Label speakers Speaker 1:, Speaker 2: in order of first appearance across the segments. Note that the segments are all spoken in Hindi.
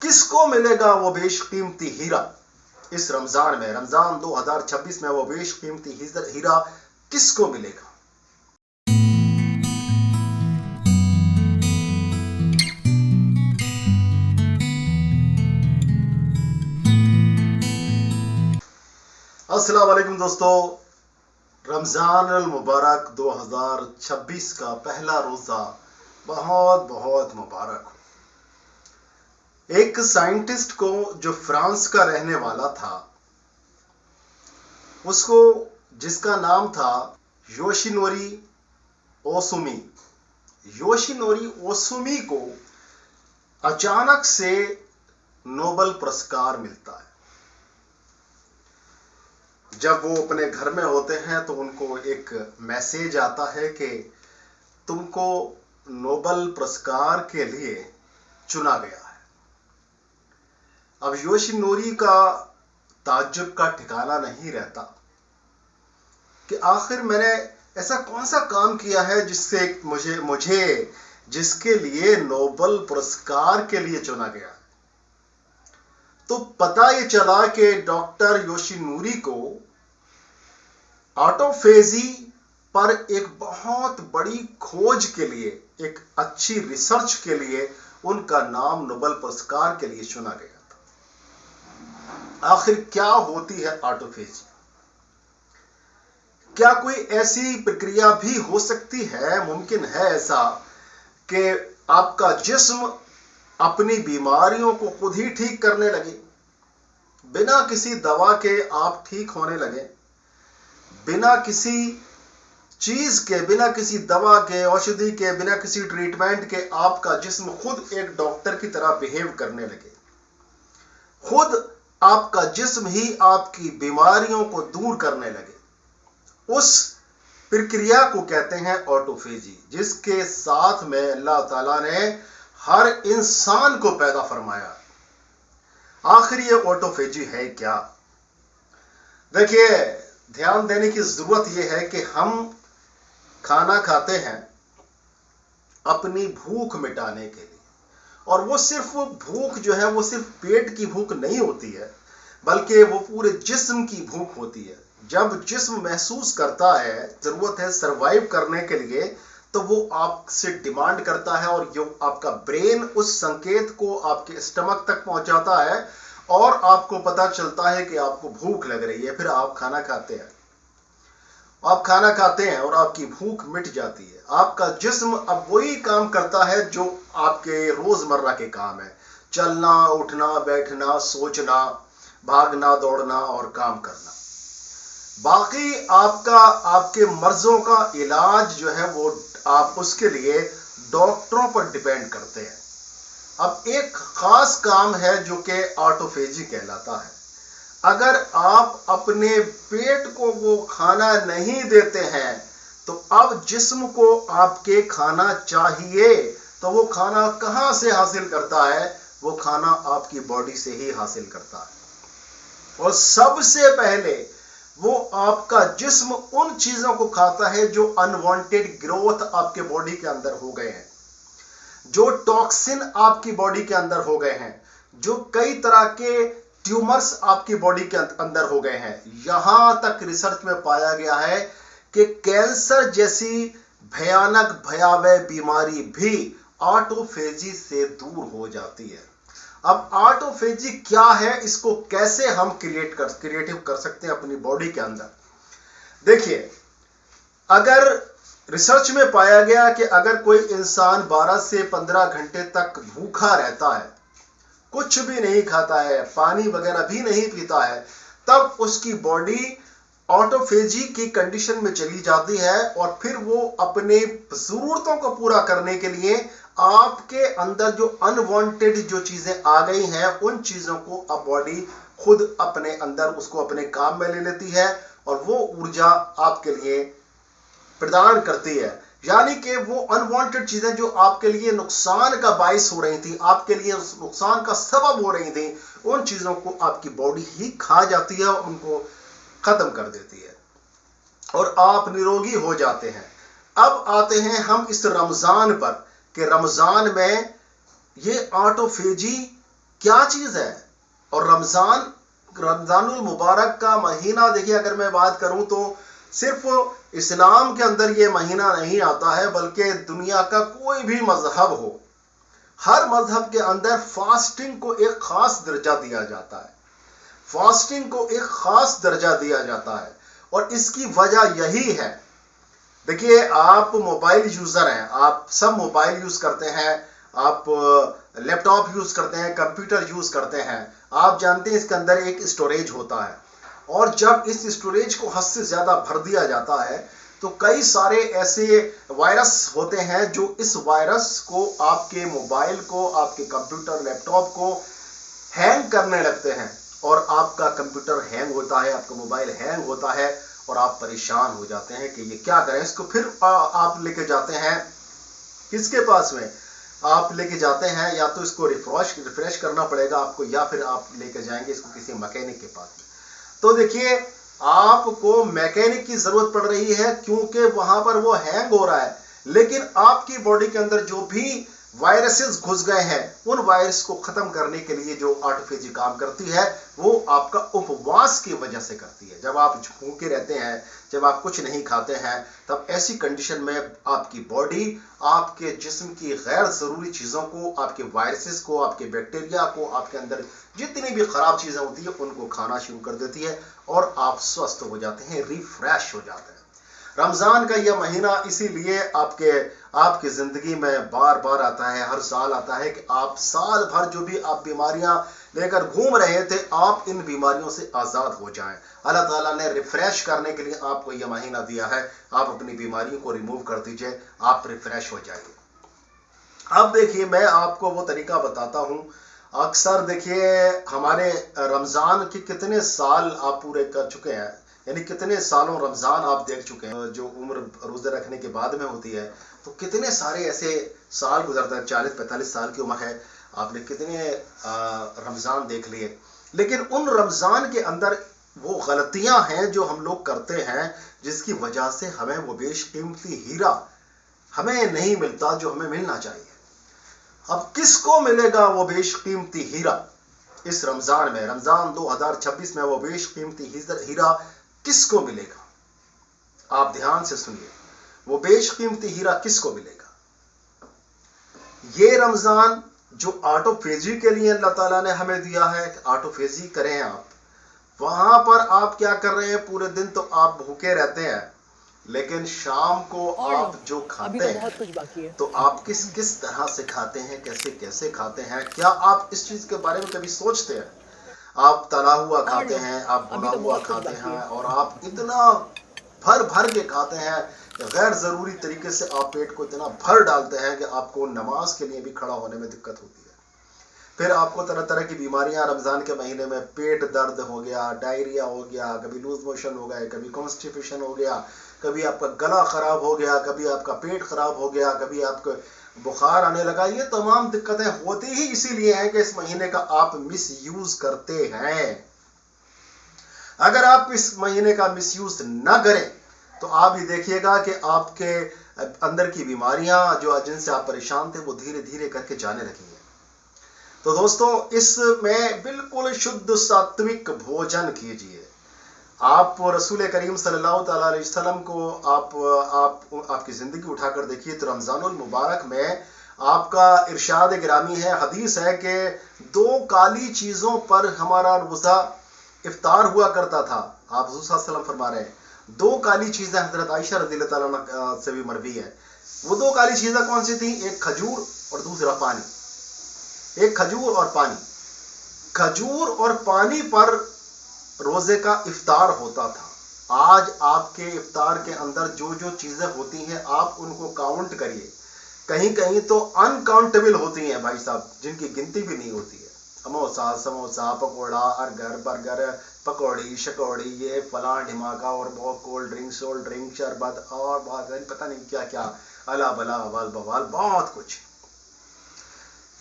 Speaker 1: किसको मिलेगा वो बेशकीमती हीरा इस रमजान में? रमजान 2026 में वो बेशकीमती हीरा किसको मिलेगा? अस्सलाम वालेकुम दोस्तों, रमजान अल मुबारक 2026 का पहला रोजा बहुत बहुत मुबारक हो। एक साइंटिस्ट को जो फ्रांस का रहने वाला था, उसको जिसका नाम था योशिनोरी ओसुमी, योशिनोरी ओसुमी को अचानक से नोबेल पुरस्कार मिलता है। जब वो अपने घर में होते हैं तो उनको एक मैसेज आता है कि तुमको नोबेल पुरस्कार के लिए चुना गया है। अब योशिनोरी का ताज्जुब का ठिकाना नहीं रहता कि आखिर मैंने ऐसा कौन सा काम किया है जिससे मुझे जिसके लिए नोबेल पुरस्कार के लिए चुना गया। तो पता ये चला कि डॉक्टर योशिनोरी को ऑटोफेजी पर एक बहुत बड़ी खोज के लिए, एक अच्छी रिसर्च के लिए उनका नाम नोबेल पुरस्कार के लिए चुना गया था। आखिर क्या होती है ऑटोफेजी? क्या कोई ऐसी प्रक्रिया भी हो सकती है, मुमकिन है ऐसा कि आपका जिस्म अपनी बीमारियों को खुद ही ठीक करने लगे, बिना किसी दवा के आप ठीक होने लगे, बिना किसी चीज के, बिना किसी दवा के, औषधि के, बिना किसी ट्रीटमेंट के आपका जिस्म खुद एक डॉक्टर की तरह बिहेव करने लगे, खुद आपका जिस्म ही आपकी बीमारियों को दूर करने लगे। उस प्रक्रिया को कहते हैं ऑटोफेजी, जिसके साथ में अल्लाह ताला ने हर इंसान को पैदा फरमाया। आखिर ये ऑटोफेजी है क्या? देखिए, ध्यान देने की जरूरत यह है कि हम खाना खाते हैं अपनी भूख मिटाने के लिए, और वो सिर्फ भूख जो है वो सिर्फ पेट की भूख नहीं होती है, बल्कि वो पूरे जिस्म की भूख होती है। जब जिस्म महसूस करता है जरूरत है सरवाइव करने के लिए, तो वो आपसे डिमांड करता है, और जो आपका ब्रेन उस संकेत को आपके स्टमक तक पहुंचाता है और आपको पता चलता है कि आपको भूख लग रही है। फिर आप खाना खाते हैं, आप खाना खाते हैं और आपकी भूख मिट जाती है। आपका जिस्म अब वही काम करता है जो आपके रोजमर्रा के काम है, चलना, उठना, बैठना, सोचना, भागना, दौड़ना और काम करना। बाकी आपके मर्जों का इलाज जो है वो आप उसके लिए डॉक्टरों पर डिपेंड करते हैं। अब एक खास काम है जो कि ऑटोफेजी कहलाता है। अगर आप अपने पेट को वो खाना नहीं देते हैं, तो अब जिस्म को आपके खाना चाहिए, तो वो खाना कहां से हासिल करता है? वो खाना आपकी बॉडी से ही हासिल करता है। और सबसे पहले वो आपका जिस्म उन चीजों को खाता है जो अनवांटेड ग्रोथ आपके बॉडी के अंदर हो गए हैं, जो टॉक्सिन आपकी बॉडी के अंदर हो गए हैं, जो कई तरह के ट्यूमर्स आपकी बॉडी के अंदर हो गए हैं। यहां तक रिसर्च में पाया गया है कि कैंसर जैसी भयानक भयावह बीमारी भी ऑटोफेजी से दूर हो जाती है। अब ऑटोफेजी क्या है, इसको कैसे हम क्रिएटिव कर सकते हैं अपनी बॉडी के अंदर? देखिए, अगर रिसर्च में पाया गया कि अगर कोई इंसान 12 से 15 घंटे तक भूखा रहता है, कुछ भी नहीं खाता है, पानी वगैरह भी नहीं पीता है, तब उसकी बॉडी ऑटोफेजी की कंडीशन में चली जाती है, और फिर वो अपने जरूरतों को पूरा करने के लिए आपके अंदर जो अनवांटेड जो चीजें आ गई हैं, उन चीजों को अब बॉडी खुद अपने अंदर उसको अपने काम में ले लेती है, और वो ऊर्जा आपके लिए प्रदान करती है। यानी कि वो अनवांटेड चीजें जो आपके लिए नुकसान का बायस हो रही थी, आपके लिए नुकसान का सबब हो रही थी, उन चीजों को आपकी बॉडी ही खा जाती है, उनको खत्म कर देती है, और आप निरोगी हो जाते हैं। अब आते हैं हम इस रमजान पर कि रमजान में ये ऑटोफेजी क्या चीज है। और रमजानुल मुबारक का महीना देखिए, अगर मैं बात करूं तो सिर्फ इस्लाम के अंदर ये महीना नहीं आता है, बल्कि दुनिया का कोई भी मजहब हो, हर मजहब के अंदर फास्टिंग को एक खास दर्जा दिया जाता है। फास्टिंग को एक खास दर्जा दिया जाता है और इसकी वजह यही है। देखिए, आप मोबाइल यूजर हैं, आप सब मोबाइल यूज करते हैं, आप लैपटॉप यूज करते हैं, कंप्यूटर यूज करते हैं। आप जानते हैं इसके अंदर एक स्टोरेज होता है, और जब इस स्टोरेज को हद से ज्यादा भर दिया जाता है तो कई सारे ऐसे वायरस होते हैं जो इस वायरस को, आपके मोबाइल को, आपके कंप्यूटर लैपटॉप को हैंग करने लगते हैं, और आपका कंप्यूटर हैंग होता है, आपका मोबाइल हैंग होता है, और आप परेशान हो जाते हैं कि ये क्या करें। इसको फिर आप लेके जाते हैं किसके पास में, आप लेके जाते हैं या तो इसको रिफ्रेश करना पड़ेगा आपको, या फिर आप लेके जाएंगे इसको किसी मैकेनिक के पास में। तो देखिए, आपको मैकेनिक की जरूरत पड़ रही है क्योंकि वहां पर वो हैंग हो रहा है, लेकिन आपकी बॉडी के अंदर जो भी वायरसेस घुस गए हैं, उन वायरस को खत्म करने के लिए जो ऑटोफेजी काम करती है, वो आपका उपवास की वजह से करती है। जब आप भूखे रहते हैं, जब आप कुछ नहीं खाते हैं, तब ऐसी कंडीशन में आपकी बॉडी आपके जिस्म की गैर जरूरी चीजों को, आपके वायरसेस को, आपके बैक्टीरिया को, आपके अंदर जितनी भी खराब चीजें होती है उनको खाना शुरू कर देती है, और आप स्वस्थ हो जाते हैं, रिफ्रेश हो जाते हैं। रमजान का यह महीना इसीलिए आपके जिंदगी में बार बार आता है, हर साल आता है, कि आप साल भर जो भी आप बीमारियां लेकर घूम रहे थे, आप इन बीमारियों से आजाद हो जाएं। अल्लाह ताला ने रिफ्रेश करने के लिए आपको यह महीना दिया है। आप अपनी बीमारियों को रिमूव कर दीजिए, आप रिफ्रेश हो जाइए। अब देखिए, मैं आपको वो तरीका बताता हूं। अक्सर देखिए, हमारे रमजान के कितने साल आप पूरे कर चुके हैं, यानी कितने सालों रमजान आप देख चुके हैं। जो उम्र रोजे रखने के बाद में होती है, तो कितने सारे ऐसे साल गुजरते हैं, 40-45 साल की उम्र है, आपने कितने रमजान देख लिए। लेकिन उन रमजान के अंदर वो गलतियां हैं जो हम लोग करते हैं, जिसकी वजह से हमें वो बेशकीमती हीरा हमें नहीं मिलता जो हमें मिलना चाहिए। अब किसको मिलेगा वो बेशकीमती हीरा इस रमजान में? रमजान 2026 में वो बेशकीमती हीरा किसको मिलेगा? आप ध्यान से सुनिए, वो बेशकीमती हीरा किसको मिलेगा? ये रमजान जो ऑटोफेजी के लिए अल्लाह ताला ने हमें दिया है कि ऑटोफेजी करें आप, वहां पर आप क्या कर रहे हैं? पूरे दिन तो आप भूखे रहते हैं, लेकिन शाम को आप जो खाते हैं तो आप किस किस तरह से खाते हैं, कैसे कैसे खाते हैं? क्या आप इस चीज के बारे में कभी सोचते हैं? आप तला हुआ खाते हैं, आप भुना हुआ खाते हैं, और आप इतना भर भर के खाते हैं, गैर जरूरी तरीके से आप पेट को इतना भर डालते हैं कि आपको नमाज के लिए भी खड़ा होने में दिक्कत होती है। फिर आपको तरह तरह की बीमारियां रमजान के महीने में, पेट दर्द हो गया, डायरिया हो गया, कभी लूज मोशन हो गए, कभी कॉन्स्टिपेशन हो गया, कभी आपका गला खराब हो गया, कभी आपका पेट खराब हो गया, कभी आपको बुखार आने लगा। ये तमाम दिक्कतें होती ही इसीलिए हैं कि इस महीने का आप मिस यूज करते हैं। अगर आप इस महीने का मिस यूज न करें तो आप भी देखिएगा कि आपके अंदर की बीमारियां जो जिनसे आप परेशान थे, वो धीरे धीरे करके जाने लगेंगे। तो दोस्तों, इसमें बिल्कुल शुद्ध सात्विक भोजन कीजिए। आप रसूल करीम सल्लल्लाहु अलैहि वसल्लम को आपकी जिंदगी उठाकर देखिए तो रमजानुल मुबारक में आपका इरशाद गिरामी है, हदीस है कि 2 काली चीजों पर हमारा रोजा इफ्तार हुआ करता था। आप हुज़ूर सल्लल्लाहु अलैहि वसल्लम फरमा रहे हैं 2 काली चीजें, हजरत आयशा रज़ियल्लाहु ताला से भी मरवी है। वो 2 काली चीजें कौन सी थी? एक खजूर और दूसरा पानी। एक खजूर और पानी। खजूर और पानी पर रोजे का इफ्तार होता था। आज आपके इफ्तार के अंदर जो जो चीजें होती हैं, आप उनको काउंट करिए, कहीं कहीं तो अनकाउंटेबल होती हैं भाई साहब, जिनकी गिनती भी नहीं होती है। समोसा समोसा, पकोड़ा, बर्गर, पकौड़ी शकौड़ी, ये फलां ढिमाका, और बहुत कोल्ड ड्रिंक, शरबत, और बहुत पता नहीं क्या क्या, अला बला अवाल बवाल, बहुत कुछ।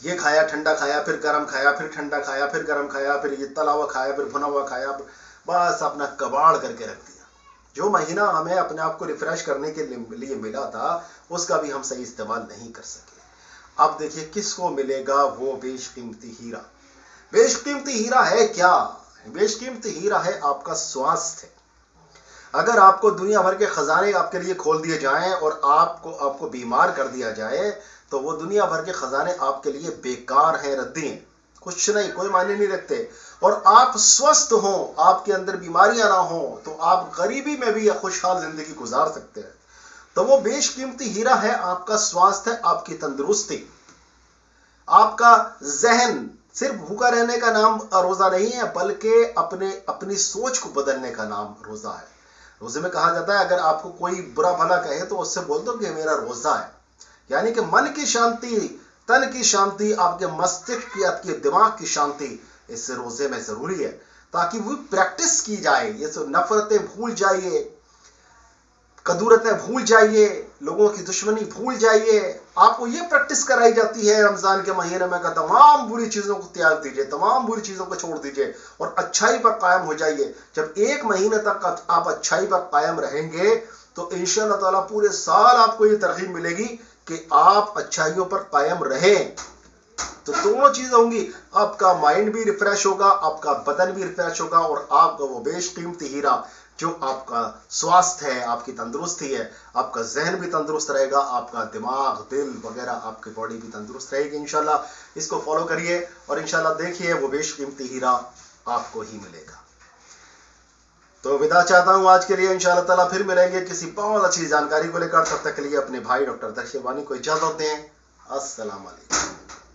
Speaker 1: ये खाया, ठंडा खाया, फिर गर्म खाया, फिर ठंडा खाया, फिर गर्म खाया, फिर ये तला हुआ खाया, फिर भुना हुआ खाया, बस अपना कबाड़ करके रख दिया। जो महीना हमें अपने आप को रिफ्रेश करने के लिए मिला था, उसका भी हम सही इस्तेमाल नहीं कर सके। अब देखिए किसको मिलेगा वो बेशकीमती हीरा। बेशकीमती हीरा है क्या? बेशकीमती हीरा है आपका स्वास्थ्य। अगर आपको दुनिया भर के खजाने आपके लिए खोल दिए जाएं और आपको बीमार कर दिया जाए, तो वो दुनिया भर के खजाने आपके लिए बेकार हैं, रद्दी हैं, कुछ नहीं, कोई मायने नहीं रखते। और आप स्वस्थ हो, आपके अंदर बीमारियां ना हो, तो आप गरीबी में भी खुशहाल जिंदगी गुजार सकते हैं। तो वो बेशकीमती हीरा है आपका स्वास्थ्य, आपकी तंदुरुस्ती, आपका जहन। सिर्फ भूखा रहने का नाम रोजा नहीं है, बल्कि अपनी सोच को बदलने का नाम रोजा है। रोजे में कहा जाता है, अगर आपको कोई बुरा भला कहे तो उससे बोल दो कि मेरा रोजा है। यानी कि मन की शांति, तन की शांति, आपके मस्तिष्क की, आपके दिमाग की शांति इस रोजे में जरूरी है, ताकि वो प्रैक्टिस की जाए। ये सब नफरतें भूल जाइए, कदूरतें भूल जाइए, लोगों की दुश्मनी भूल जाइए। आपको ये प्रैक्टिस कराई जाती है रमजान के महीने में, तमाम बुरी चीजों को त्याग दीजिए, तमाम बुरी चीजों को छोड़ दीजिए और अच्छाई पर कायम हो जाइए। जब एक महीने तक आप अच्छाई पर कायम रहेंगे तो इंशाअल्लाह ताला पूरे साल आपको ये तरगीब मिलेगी कि आप अच्छाइयों पर कायम रहें। तो दोनों चीजें होंगी, आपका माइंड भी रिफ्रेश होगा, आपका बदन भी रिफ्रेश होगा, और आपका वो बेशकीमती हीरा जो आपका स्वास्थ्य है, आपकी तंदुरुस्ती है, आपका जहन भी तंदुरुस्त रहेगा, आपका दिमाग, दिल वगैरह, आपकी बॉडी भी तंदुरुस्त रहेगी इंशाल्लाह। इसको फॉलो करिए और इंशाल्लाह देखिए वो बेशकीमती हीरा आपको ही मिलेगा। तो विदा चाहता हूं आज के लिए, इंशाल्लाह ताला फिर मिलेंगे किसी बहुत अच्छी जानकारी को लेकर। तब तक के लिए अपने भाई डॉक्टर दर्श वानी को इजाजत दें। अस्सलाम वालेकुम।